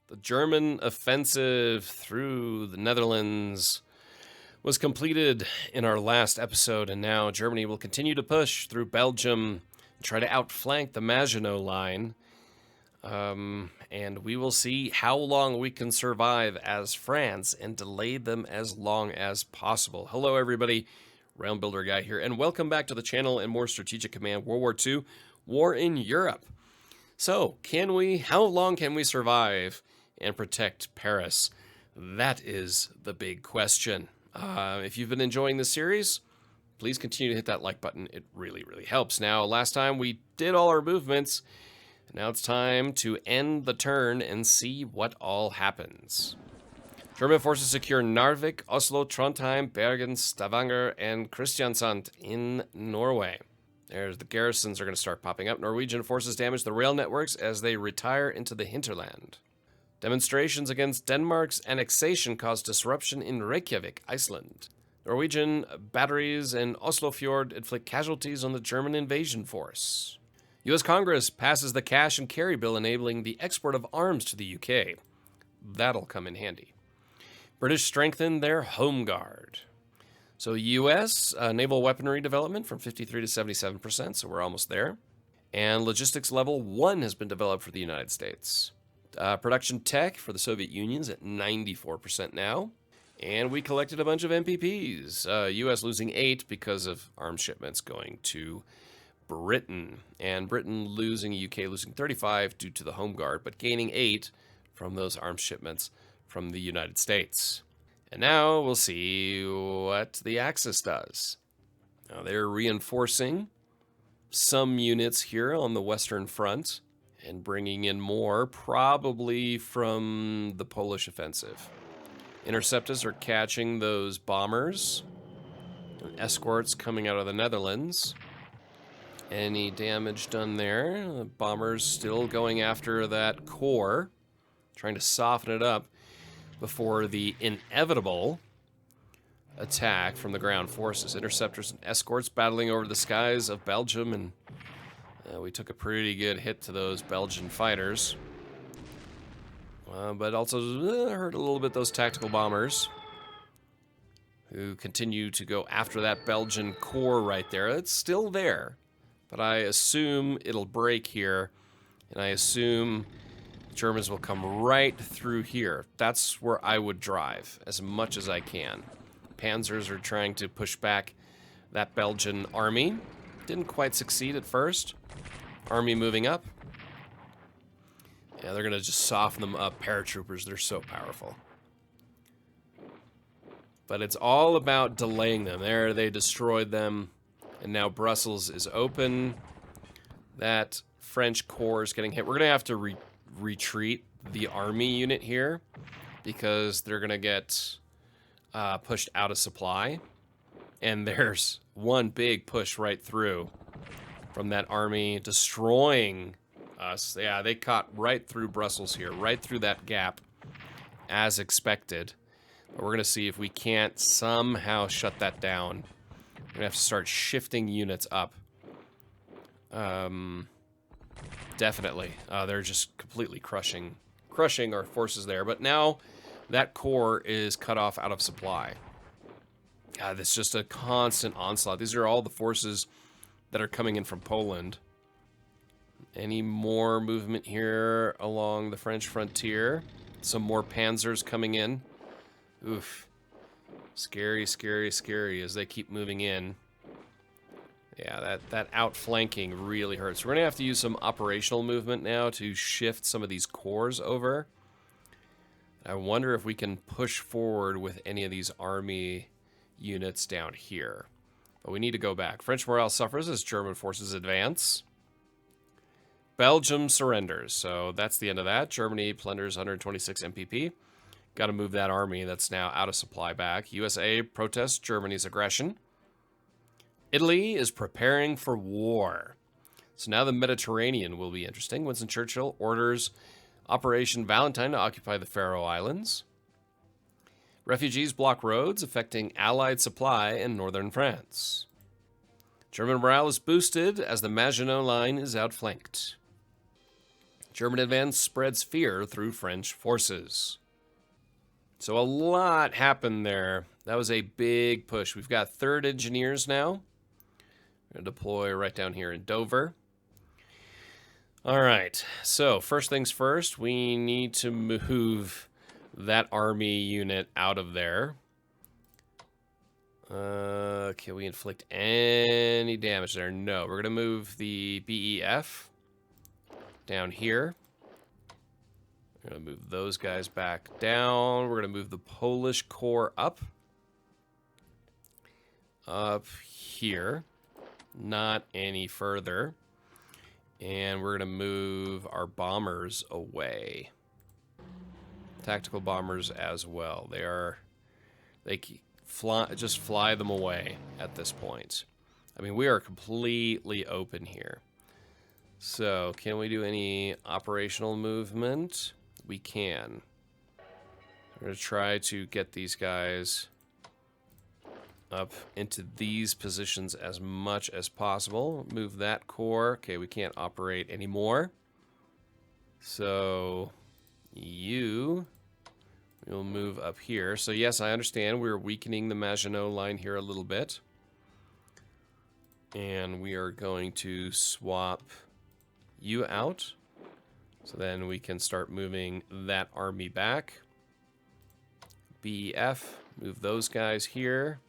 The German offensive through the Netherlands was completed in our last episode, and now Germany will continue to push through Belgium and try to outflank the Maginot Line. And we will see how long we can survive as France and delay them as long as possible. Hello, everybody. Round Builder Guy here, and welcome back to the channel and more Strategic Command World War II War in Europe. So, how long can we survive and protect Paris? That is the big question. If you've been enjoying this series, please continue to hit that like button. It really, really helps. Now, last time we did all our movements. Now it's time to end the turn and see what all happens. German forces secure Narvik, Oslo, Trondheim, Bergen, Stavanger, and Kristiansand in Norway. There's the garrisons are going to start popping up. Norwegian forces damage the rail networks as they retire into the hinterland. Demonstrations against Denmark's annexation caused disruption in Reykjavik, Iceland. Norwegian batteries in Oslofjord inflict casualties on the German invasion force. U.S. Congress passes the cash and carry bill enabling the export of arms to the UK. That'll come in handy. British strengthen their home guard. So U.S. Naval weaponry development from 53 to 77%, so we're almost there. And logistics level 1 has been developed for the United States. Production tech for the Soviet Union's at 94% now. And we collected a bunch of MPPs. U.S. losing 8 because of arms shipments going to Britain. And Britain losing, UK losing 35 due to the home guard, but gaining 8 from those arms shipments from the United States. And now we'll see what the Axis does. Now they're reinforcing some units here on the Western Front and bringing in more, probably from the Polish offensive. Interceptors are catching those bombers. And escorts coming out of the Netherlands. Any damage done there? The bombers still going after that core, trying to soften it up before the inevitable attack from the ground forces. Interceptors and escorts battling over the skies of Belgium, and we took a pretty good hit to those Belgian fighters. But also hurt a little bit those tactical bombers who continue to go after that Belgian core right there. It's still there, but I assume it'll break here, and I assume Germans will come right through here. That's where I would drive as much as I can. Panzers are trying to push back that Belgian army. Didn't quite succeed at first. Army moving up. Yeah, they're going to just soften them up. Paratroopers, they're so powerful. But it's all about delaying them. There, they destroyed them. And now Brussels is open. That French corps is getting hit. We're going to have to retreat the army unit here because they're going to get pushed out of supply. And there's one big push right through from that army, destroying us. Yeah, they caught right through Brussels here, right through that gap, as expected. But we're going to see if we can't somehow shut that down. We're going to have to start shifting units up. Definitely. They're just completely crushing our forces there. But now that core is cut off out of supply. It's just a constant onslaught. These are all the forces that are coming in from Poland. Any more movement here along the French frontier? Some more panzers coming in. Oof. Scary, scary, scary as they keep moving in. Yeah, that outflanking really hurts. We're going to have to use some operational movement now to shift some of these cores over. I wonder if we can push forward with any of these army units down here. But we need to go back. French morale suffers as German forces advance. Belgium surrenders. So that's the end of that. Germany plunders 126 MPP. Got to move that army that's now out of supply back. USA protests Germany's aggression. Italy is preparing for war. So now the Mediterranean will be interesting. Winston Churchill orders Operation Valentine to occupy the Faroe Islands. Refugees block roads, affecting Allied supply in northern France. German morale is boosted as the Maginot Line is outflanked. German advance spreads fear through French forces. So a lot happened there. That was a big push. We've got 3rd Engineers now. We're going to deploy right down here in Dover. All right, so first things first, we need to move that army unit out of there. Can we inflict any damage there? No, we're going to move the BEF down here. We're going to move those guys back down. We're going to move the Polish Corps up here, not any further. And we're going to move our bombers away. Tactical bombers as well. They just fly them away at this point. I mean, we are completely open here. So, can we do any operational movement? We can. We're going to try to get these guys up into these positions as much as possible. Move that core. Okay, we can't operate anymore. So you will move up here. So yes, I understand we're weakening the Maginot line here a little bit. And we are going to swap you out. So then we can start moving that army back. BEF, move those guys here.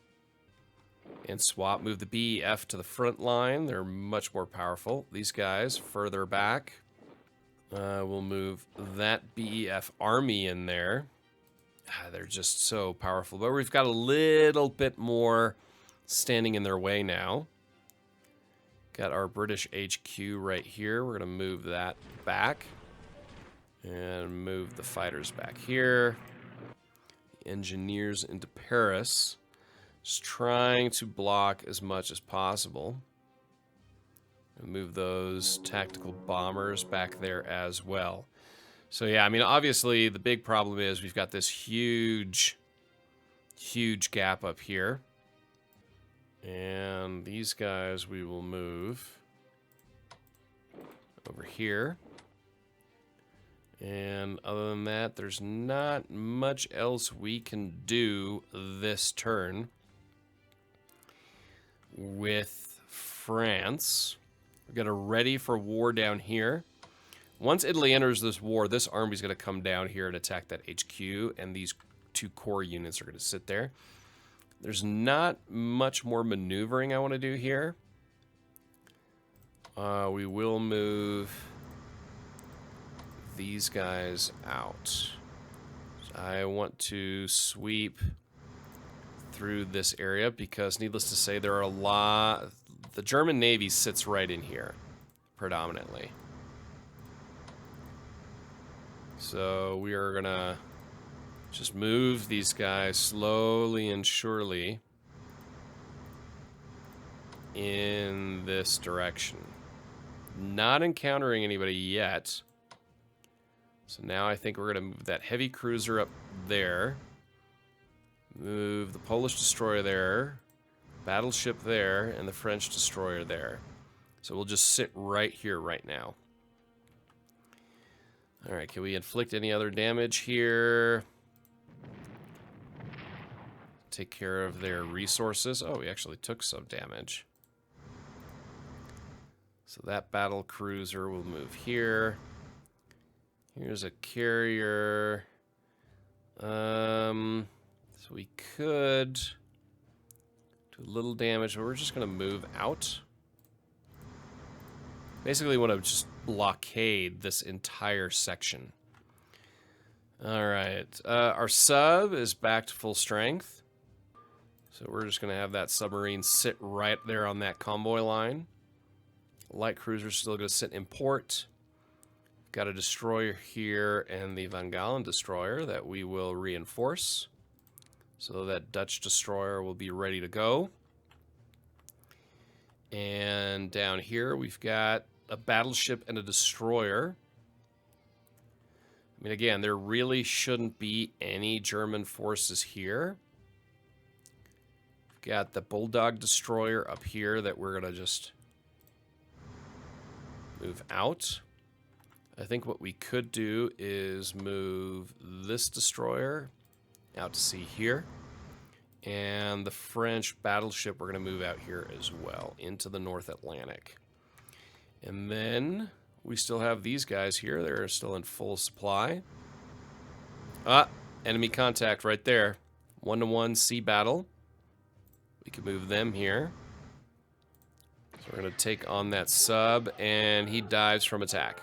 And swap, move the BEF to the front line. They're much more powerful. These guys further back. We'll move that BEF army in there. They're just so powerful. But we've got a little bit more standing in their way now. Got our British HQ right here. We're going to move that back. And move the fighters back here. Engineers into Paris. Just trying to block as much as possible. And move those tactical bombers back there as well. So yeah, I mean, obviously the big problem is we've got this huge gap up here. And these guys we will move over here. And other than that, there's not much else we can do this turn with France. We've got a ready for war down here. Once Italy enters this war, this army's going to come down here and attack that HQ, and these 2 core units are going to sit there. There's not much more maneuvering I want to do here. We will move these guys out. I want to sweep through this area because, needless to say, there are a lot. The German Navy sits right in here, predominantly. So we are gonna just move these guys slowly and surely in this direction. Not encountering anybody yet. So now I think we're gonna move that heavy cruiser up there. Move the Polish destroyer there, battleship there, and the French destroyer there. So we'll just sit right here right now. Alright, can we inflict any other damage here? Take care of their resources. Oh, we actually took some damage. So that battle cruiser will move here. Here's a carrier. So we could do a little damage, but we're just going to move out. Basically want to just blockade this entire section. Alright, our sub is back to full strength. So we're just going to have that submarine sit right there on that convoy line. Light cruiser's still going to sit in port. Got a destroyer here and the Van Galen destroyer that we will reinforce. So that Dutch destroyer will be ready to go. And down here we've got a battleship and a destroyer. I mean, again, there really shouldn't be any German forces here. We've got the Bulldog destroyer up here that we're going to just move out. I think what we could do is move this destroyer out to sea here. And the French battleship we're going to move out here as well, into the North Atlantic. And then we still have these guys here. They're still in full supply. Ah, enemy contact right there. 1-to-1 sea battle. We can move them here. So we're going to take on that sub, and he dives from attack.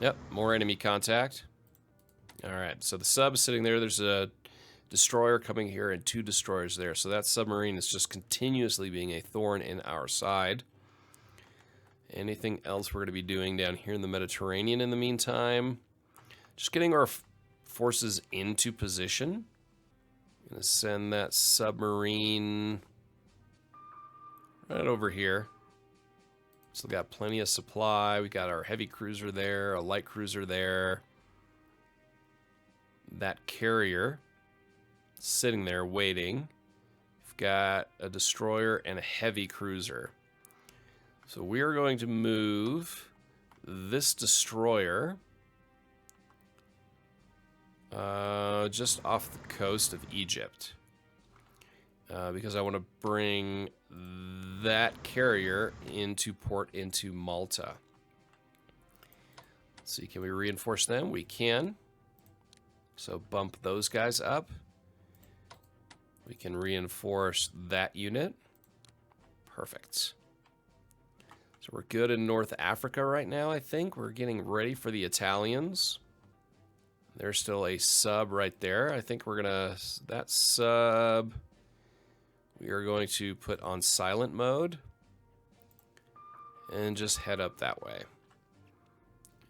Yep, more enemy contact. Alright, so the sub is sitting there. There's a destroyer coming here and 2 destroyers there. So that submarine is just continuously being a thorn in our side. Anything else we're going to be doing down here in the Mediterranean in the meantime? Just getting our forces into position. Going to send that submarine right over here. Still got plenty of supply. We got our heavy cruiser there, a light cruiser there. That carrier sitting there waiting. We've got a destroyer and a heavy cruiser. So we are going to move this destroyer just off the coast of Egypt. Because I want to bring that carrier into port into Malta. Let's see, can we reinforce them? We can. So bump those guys up. We can reinforce that unit. Perfect. So we're good in North Africa right now, I think. We're getting ready for the Italians. There's still a sub right there. I think we're going to... That sub... We are going to put on silent mode. And just head up that way.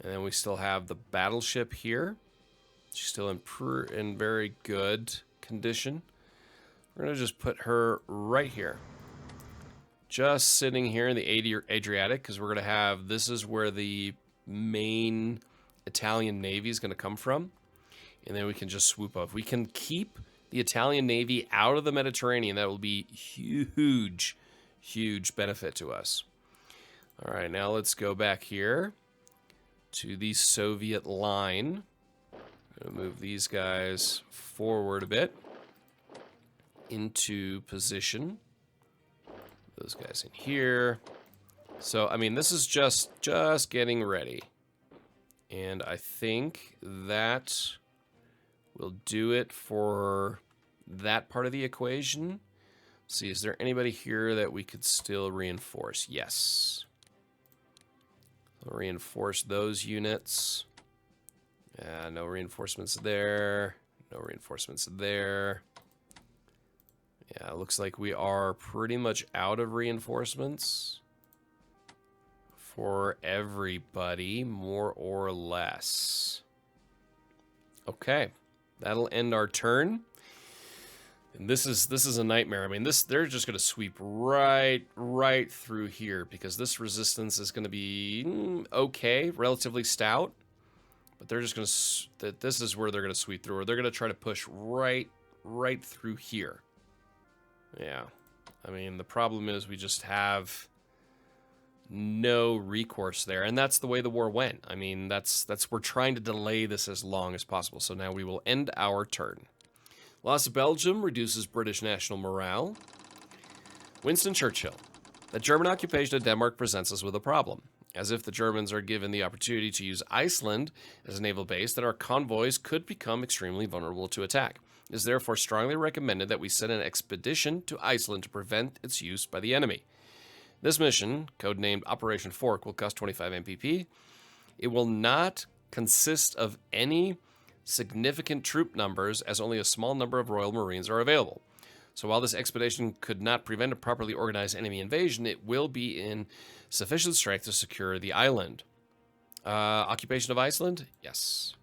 And then we still have the battleship here. She's still in very good condition. We're going to just put her right here. Just sitting here in the Adriatic, because we're going to have... This is where the main Italian Navy is going to come from. And then we can just swoop up. We can keep the Italian Navy out of the Mediterranean. That will be huge, huge benefit to us. All right, now let's go back here to the Soviet line. I'm gonna move these guys forward a bit into position. Those guys in here. So, I mean, this is just getting ready. And I think that will do it for that part of the equation. Let's see, is there anybody here that we could still reinforce? Yes. I'll reinforce those units. No reinforcements there. No reinforcements there. Yeah, it looks like we are pretty much out of reinforcements for everybody, more or less. Okay, that'll end our turn. And this is a nightmare. I mean, they're just going to sweep right through here because this resistance is going to be okay, relatively stout. But they're just going to... This is where they're going to sweep through. Or they're going to try to push right through here. Yeah. I mean, the problem is we just have no recourse there. And that's the way the war went. I mean, we're trying to delay this as long as possible. So now we will end our turn. Loss of Belgium reduces British national morale. Winston Churchill. The German occupation of Denmark presents us with a problem. As if the Germans are given the opportunity to use Iceland as a naval base, then our convoys could become extremely vulnerable to attack. It is therefore strongly recommended that we send an expedition to Iceland to prevent its use by the enemy. This mission, codenamed Operation Fork, will cost 25 MPP. It will not consist of any significant troop numbers, as only a small number of Royal Marines are available. So while this expedition could not prevent a properly organized enemy invasion, it will be in sufficient strength to secure the island. Occupation of Iceland? Yes.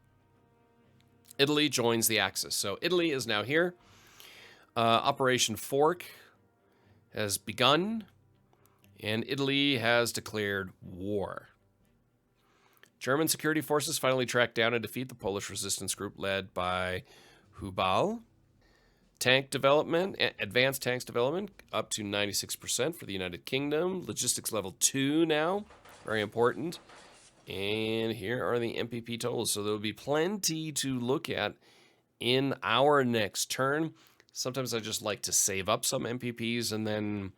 Italy joins the Axis. So Italy is now here. Operation Fork has begun, and Italy has declared war. German security forces finally track down and defeat the Polish resistance group led by Hubal. Tank development, advanced tanks development, up to 96% for the United Kingdom. Logistics level 2 now, very important. And here are the MPP totals. So there'll be plenty to look at in our next turn. Sometimes I just like to save up some MPPs and then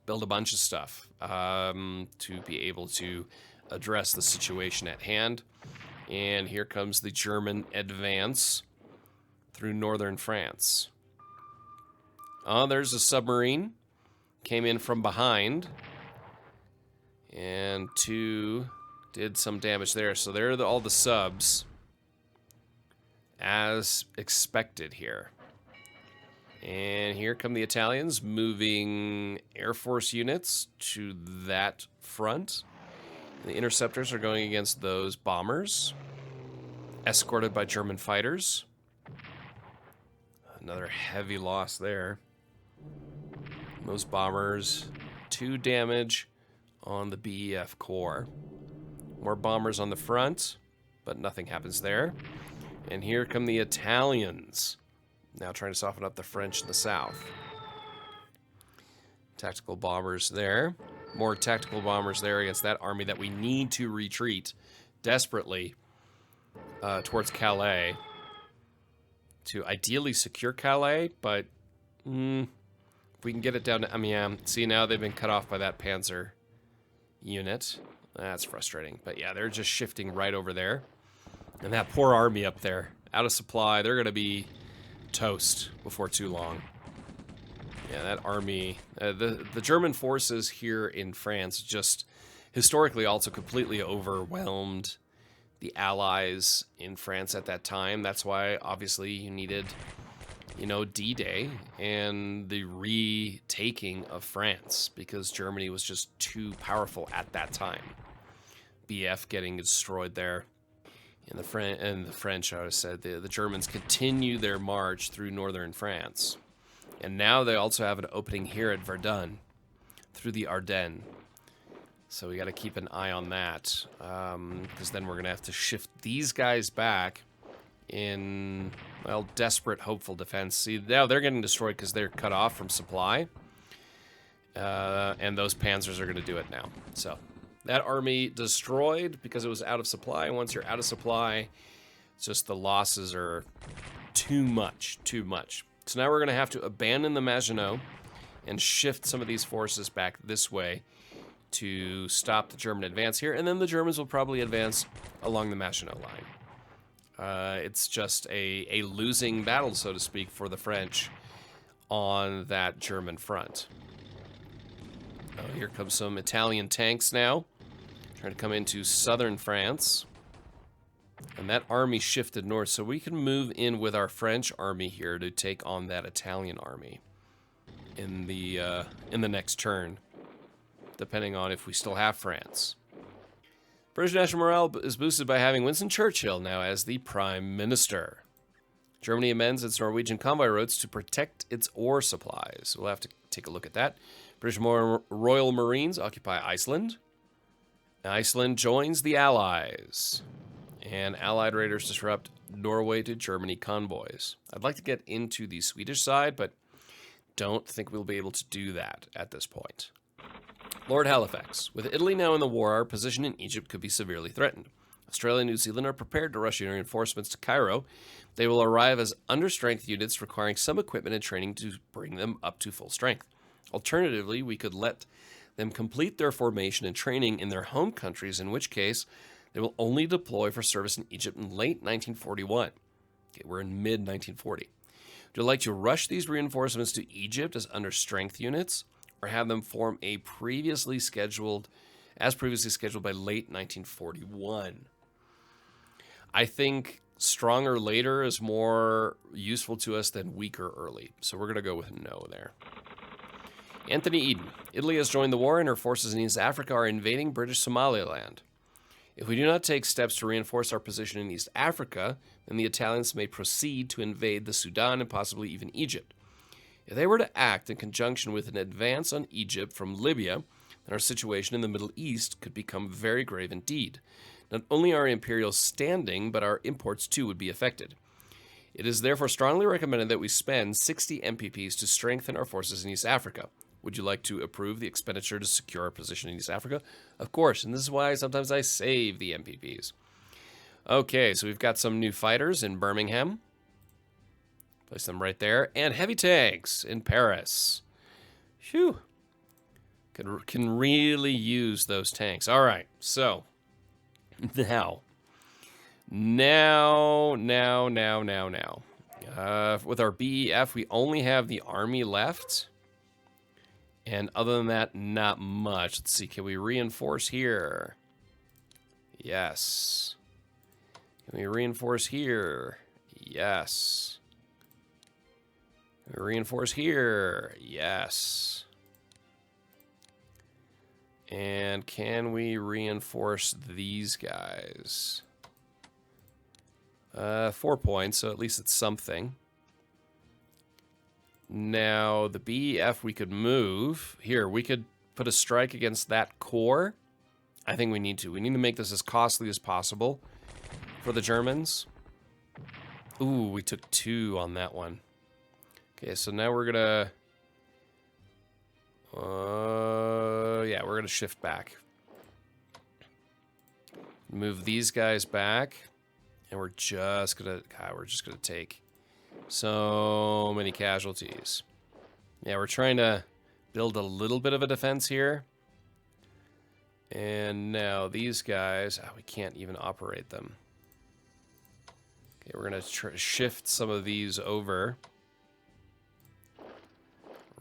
build a bunch of stuff to be able to address the situation at hand. And here comes the German advance through northern France. Oh, there's a submarine. Came in from behind. And 2 did some damage there. So there are all the subs as expected here. And here come the Italians moving Air Force units to that front. The interceptors are going against those bombers, escorted by German fighters. Another heavy loss there. Those bombers, 2 damage on the BEF core. More bombers on the front, but nothing happens there. And here come the Italians, now trying to soften up the French in the south. Tactical bombers there. More tactical bombers there against that army that we need to retreat desperately towards Calais. To ideally secure Calais, but if we can get it down to Amiens. See, now they've been cut off by that Panzer unit. That's frustrating. But yeah, they're just shifting right over there. And that poor army up there, out of supply, they're going to be toast before too long. Yeah, that army, the German forces here in France just historically also completely overwhelmed the Allies in France at that time. That's why, obviously, you needed, you know, D-Day and the retaking of France, because Germany was just too powerful at that time. BF getting destroyed there. And the French, I would have said, the Germans continue their march through northern France. And now they also have an opening here at Verdun through the Ardennes. So we got to keep an eye on that, because then we're going to have to shift these guys back in, well, desperate, hopeful defense. See, now they're getting destroyed because they're cut off from supply. And those panzers are going to do it now. So that army destroyed because it was out of supply. Once you're out of supply, it's just the losses are too much, too much. So now we're going to have to abandon the Maginot and shift some of these forces back this way to stop the German advance here. And then the Germans will probably advance along the Maginot Line. It's just a losing battle, so to speak, for the French on that German front. Here comes some Italian tanks now, trying to come into southern France. And that army shifted north, so we can move in with our French army here to take on that Italian army in the next turn, depending on if we still have France. British national morale is boosted by having Winston Churchill now as the Prime Minister. Germany amends its Norwegian convoy routes to protect its ore supplies. We'll have to take a look at that. British Royal Marines occupy Iceland. Iceland joins the Allies. And Allied raiders disrupt Norway to Germany convoys. I'd like to get into the Swedish side, but don't think we'll be able to do that at this point. Lord Halifax. With Italy now in the war, our position in Egypt could be severely threatened. Australia and New Zealand are prepared to rush reinforcements to Cairo. They will arrive as understrength units requiring some equipment and training to bring them up to full strength. Alternatively, we could let them complete their formation and training in their home countries, in which case they will only deploy for service in Egypt in late 1941. Okay, we're in mid-1940. Would you like to rush these reinforcements to Egypt as understrength units, or have them form a previously scheduled by late 1941? I think stronger later is more useful to us than weaker early, so we're going to go with no there. Anthony Eden. Italy has joined the war, and her forces in East Africa are invading British Somaliland. If we do not take steps to reinforce our position in East Africa, then the Italians may proceed to invade the Sudan and possibly even Egypt. If they were to act in conjunction with an advance on Egypt from Libya, then our situation in the Middle East could become very grave indeed. Not only our imperial standing, but our imports too would be affected. It is therefore strongly recommended that we spend 60 MPPs to strengthen our forces in East Africa. Would you like to approve the expenditure to secure our position in East Africa? Of course, and this is why sometimes I save the MPPs. Okay, so we've got some new fighters in Birmingham. Place them right there. And heavy tanks in Paris. Phew. Can really use those tanks. All right, so now. With our BEF, we only have the army left. And other than that, not much. Let's see, can we reinforce here? Yes. Can we reinforce here? Yes. Can we reinforce here? Yes. And can we reinforce these guys? 4 points, so at least it's something. Now, the BEF we could move. Here, we could put a strike against that core. I think we need to. We need to make this as costly as possible for the Germans. Ooh, we took 2 on that one. Okay, so now we're gonna... yeah, we're gonna shift back. Move these guys back. And we're just gonna... God, we're just gonna take so many casualties. Yeah, we're trying to build a little bit of a defense here. And now these guys... we can't even operate them. Okay, we're gonna shift some of these over.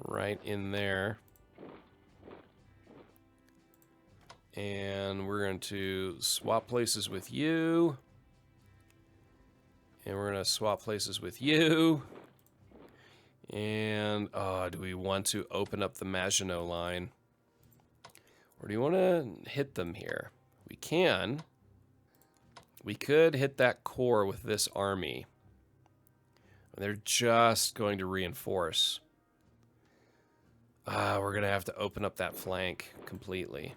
Right in there. And we're going to swap places with you. And we're going to swap places with you. And, do we want to open up the Maginot Line? Or do you want to hit them here? We can. We could hit that core with this army. They're just going to reinforce. We're going to have to open up that flank completely.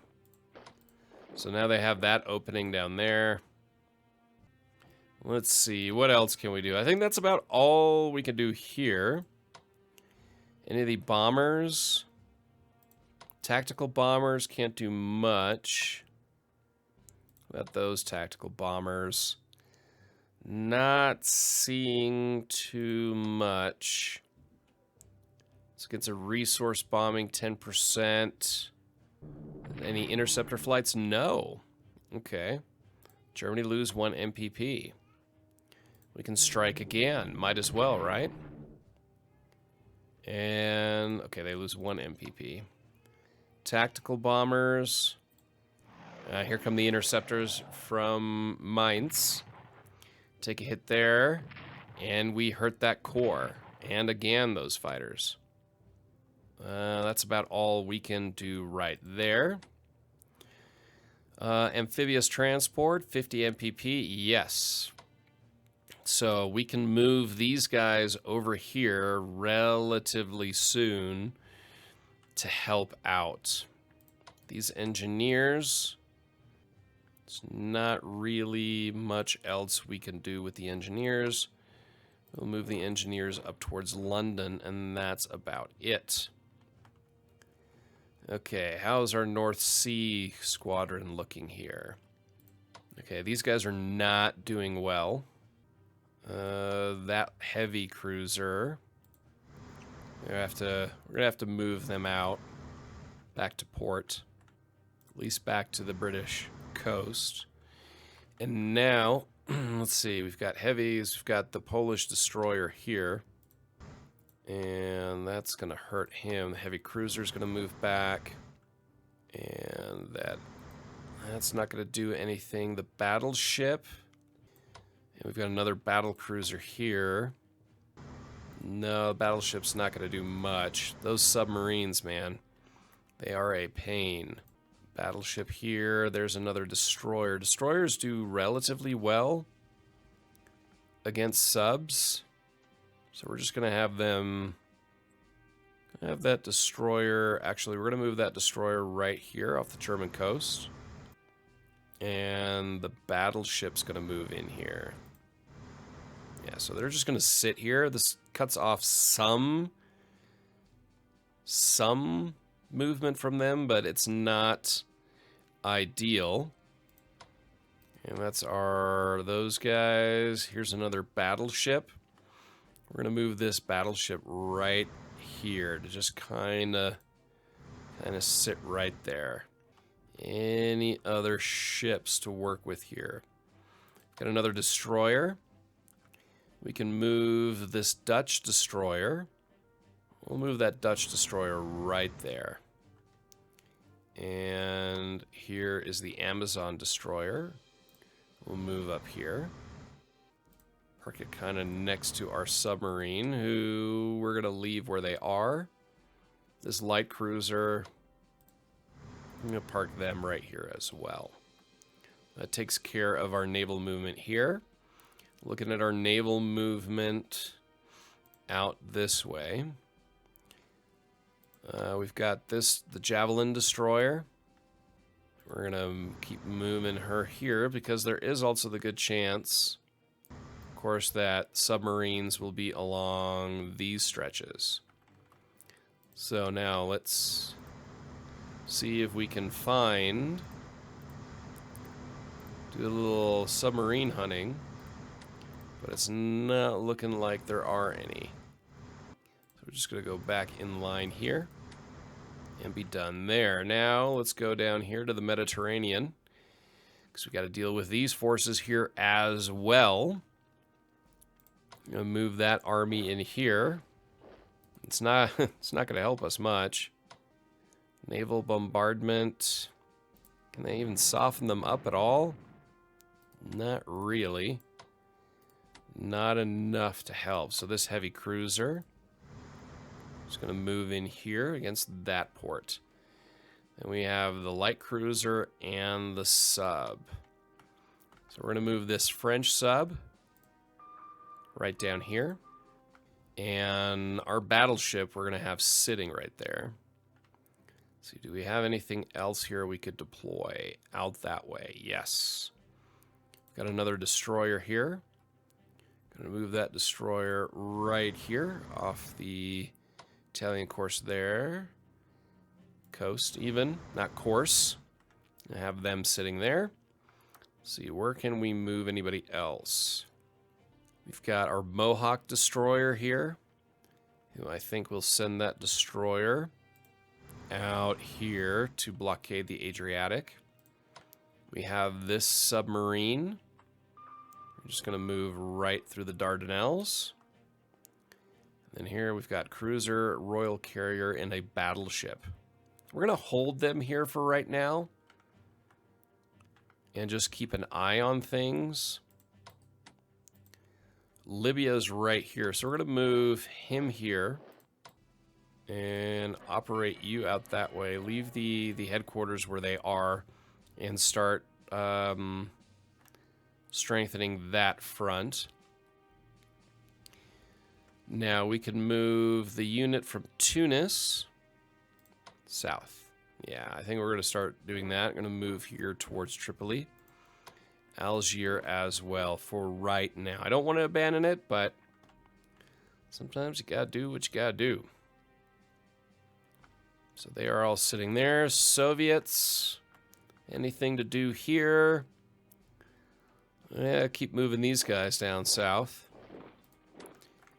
So now they have that opening down there. Let's see, what else can we do? I think that's about all we can do here. Any of the bombers? Tactical bombers can't do much. What about those tactical bombers? Not seeing too much. It's against a resource bombing, 10%. Any interceptor flights? No. Okay. Germany lose 1 MPP. We can strike again. Might as well, right? And, okay, they lose 1 MPP. Tactical bombers. Here come the interceptors from Mainz. Take a hit there. And we hurt that core. And again, those fighters. That's about all we can do right there. Amphibious transport, 50 MPP, yes. So we can move these guys over here relatively soon to help out. These engineers, there's not really much else we can do with the engineers. We'll move the engineers up towards London, and that's about it. Okay, how's our North Sea squadron looking here? Okay, these guys are not doing well. That heavy cruiser, we're gonna have to move them out back to port, at least back to the British coast. And now, let's see, we've got heavies, we've got the Polish destroyer here. And that's going to hurt him. The heavy cruiser's going to move back. And that's not going to do anything. The battleship. And we've got another battle cruiser here. No, the battleship's not going to do much. Those submarines, man, they are a pain. Battleship here. There's another destroyer. Destroyers do relatively well against subs. So we're just going to have them have that destroyer. Actually, we're going to move that destroyer right here off the German coast. And the battleship's going to move in here. Yeah, so they're just going to sit here. This cuts off some some movement from them, but it's not ideal. And that's those guys. Here's another battleship. We're going to move this battleship right here to just kind of sit right there. Any other ships to work with here? Got another destroyer. We can move this Dutch destroyer. We'll move that Dutch destroyer right there. And here is the Amazon destroyer. We'll move up here. Park it kind of next to our submarine, who we're going to leave where they are. This light cruiser, I'm going to park them right here as well. That takes care of our naval movement here. Looking at our naval movement out this way. We've got the Javelin destroyer. We're going to keep moving her here because there is also the good chance, of course, that submarines will be along these stretches. So now let's see if we can do a little submarine hunting, but it's not looking like there are any. So we're just going to go back in line here and be done there. Now let's go down here to the Mediterranean, because we got to deal with these forces here as well. I'm going to move that army in here. It's not going to help us much. Naval bombardment. Can they even soften them up at all? Not really. Not enough to help. So this heavy cruiser is going to move in here against that port. Then we have the light cruiser and the sub. So we're going to move this French sub right down here. And our battleship we're going to have sitting right there. Let's see, do we have anything else here we could deploy out that way? Yes. Got another destroyer here. Going to move that destroyer right here off the Italian course there. Coast even, not course. I have them sitting there. Let's see, where can we move anybody else? We've got our Mohawk destroyer here, who I think will send that destroyer out here to blockade the Adriatic. We have this submarine. We're just going to move right through the Dardanelles. And then here we've got cruiser, royal carrier, and a battleship. We're going to hold them here for right now and just keep an eye on things. Libya's right here, so we're going to move him here and operate you out that way. Leave the headquarters where they are and start strengthening that front. Now we can move the unit from Tunis south. Yeah, I think we're going to start doing that. I'm going to move here towards Tripoli. Algiers as well for right now. I don't want to abandon it, but sometimes you gotta do what you gotta do. So they are all sitting there. Soviets, anything to do here? Yeah, keep moving these guys down south.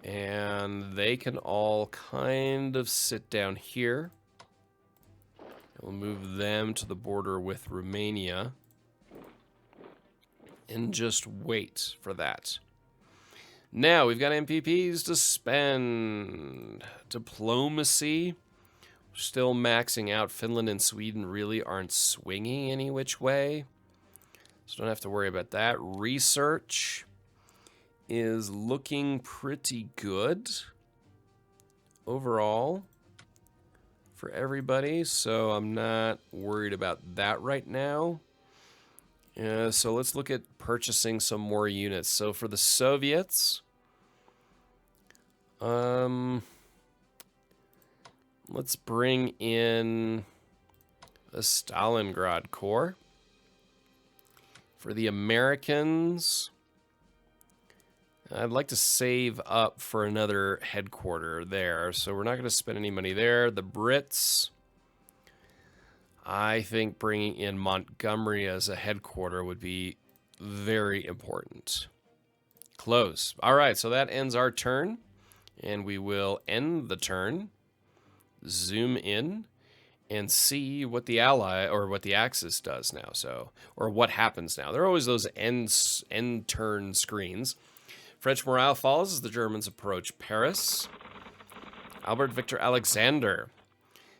And they can all kind of sit down here. We'll move them to the border with Romania. And just wait for that. Now, we've got MPPs to spend. Diplomacy. We're still maxing out. Finland and Sweden really aren't swinging any which way. So don't have to worry about that. Research is looking pretty good overall for everybody. So I'm not worried about that right now. So let's look at purchasing some more units. So for the Soviets, let's bring in the Stalingrad Corps. For the Americans, I'd like to save up for another headquarter there, so we're not going to spend any money there. The Brits, I think bringing in Montgomery as a headquarter would be very important. Close. All right, so that ends our turn, and we will end the turn, zoom in, and see what the ally or what the Axis does now. So, or what happens now. There are always those end turn screens. French morale falls as the Germans approach Paris. Albert Victor Alexander.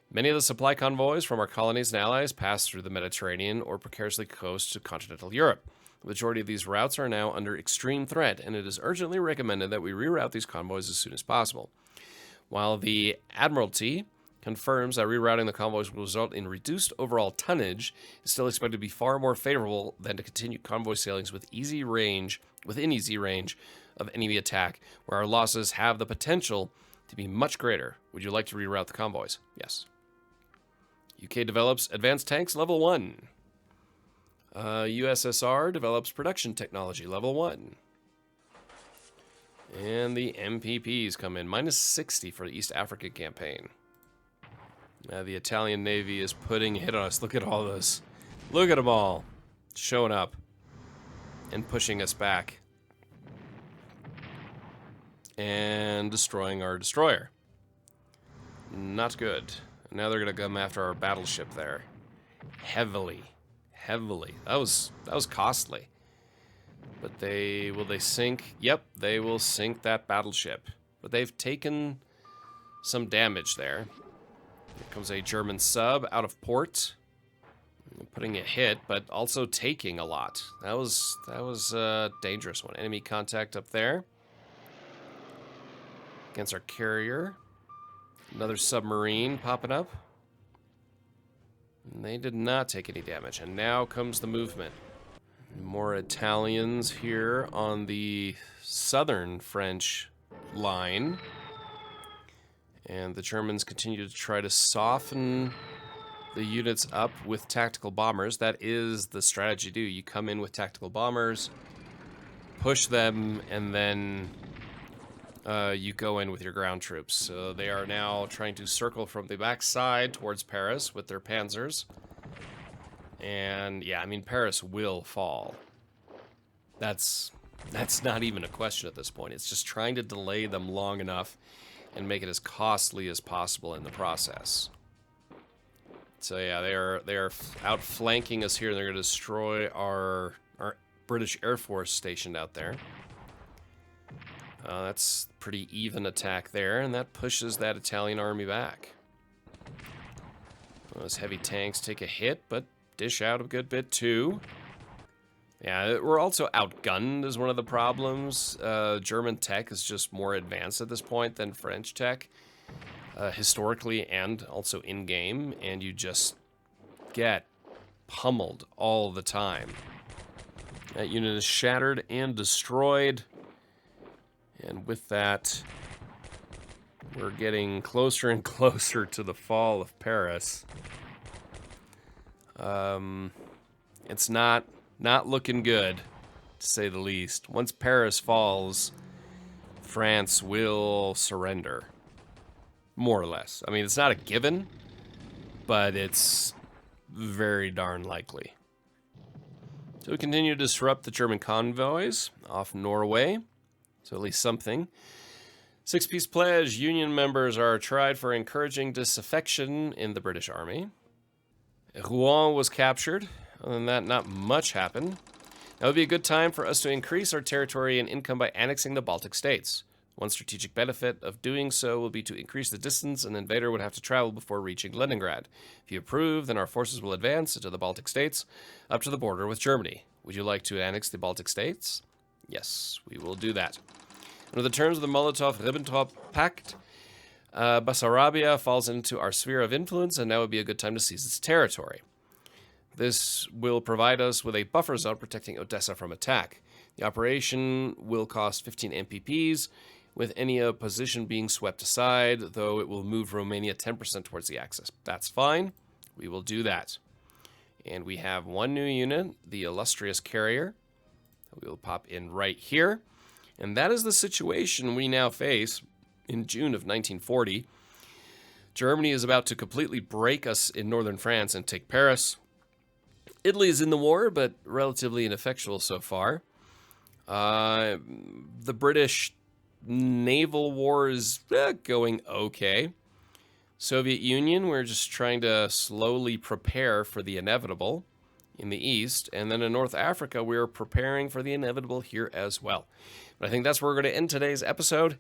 Many of the supply convoys from our colonies and allies pass through the Mediterranean or precariously coast to continental Europe. The majority of these routes are now under extreme threat, and it is urgently recommended that we reroute these convoys as soon as possible. While the Admiralty confirms that rerouting the convoys will result in reduced overall tonnage, is still expected to be far more favorable than to continue convoy sailings within easy range of enemy attack, where our losses have the potential to be much greater. Would you like to reroute the convoys? Yes. UK develops advanced tanks level 1. USSR develops production technology level 1. And the MPPs come in. Minus 60 for the East Africa campaign. The Italian Navy is putting a hit on us. Look at all those. Look at them all. Showing up. And pushing us back. And destroying our destroyer. Not good. Now they're going to come after our battleship there. Heavily. That was costly. But will they sink? Yep, they will sink that battleship. But they've taken some damage there. Here comes a German sub out of port. Putting a hit, but also taking a lot. That was a dangerous one. Enemy contact up there. Against our carrier. Another submarine popping up. And they did not take any damage. And now comes the movement. More Italians here on the southern French line. And the Germans continue to try to soften the units up with tactical bombers. That is the strategy to do. You come in with tactical bombers, push them, and then you go in with your ground troops. So they are now trying to circle from the backside towards Paris with their panzers. And yeah, I mean, Paris will fall. That's not even a question at this point. It's just trying to delay them long enough and make it as costly as possible in the process. So yeah, they are outflanking us here, and they're going to destroy our British Air Force stationed out there. That's pretty even attack there, and that pushes that Italian army back. Those heavy tanks take a hit, but dish out a good bit too. Yeah, we're also outgunned is one of the problems. German tech is just more advanced at this point than French tech, historically and also in-game, and you just get pummeled all the time. That unit is shattered and destroyed. And with that, we're getting closer and closer to the fall of Paris. It's not looking good, to say the least. Once Paris falls, France will surrender. More or less. I mean, it's not a given, but it's very darn likely. So we continue to disrupt the German convoys off Norway. So at least something. Six-piece pledge. Union members are tried for encouraging disaffection in the British Army. Rouen was captured. Other than that, not much happened. Now would be a good time for us to increase our territory and income by annexing the Baltic states. One strategic benefit of doing so will be to increase the distance an invader would have to travel before reaching Leningrad. If you approve, then our forces will advance into the Baltic states up to the border with Germany. Would you like to annex the Baltic states? Yes, we will do that. Under the terms of the Molotov-Ribbentrop Pact, Bessarabia falls into our sphere of influence, and now would be a good time to seize its territory. This will provide us with a buffer zone protecting Odessa from attack. The operation will cost 15 MPPs, with any opposition being swept aside, though it will move Romania 10% towards the Axis. That's fine. We will do that. And we have one new unit, the illustrious carrier. We will pop in right here. And that is the situation we now face in June of 1940. Germany is about to completely break us in northern France and take Paris. Italy is in the war, but relatively ineffectual so far. The British naval war is going okay. Soviet Union, we're just trying to slowly prepare for the inevitable in the east. And then in North Africa, we're preparing for the inevitable here as well. But I think that's where we're going to end today's episode.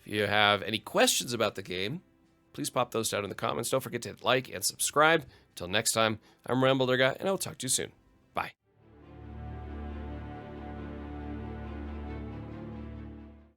If you have any questions about the game, please pop those down in the comments. Don't forget to hit like and subscribe. Until next time, I'm Builder Guy, and I'll talk to you soon.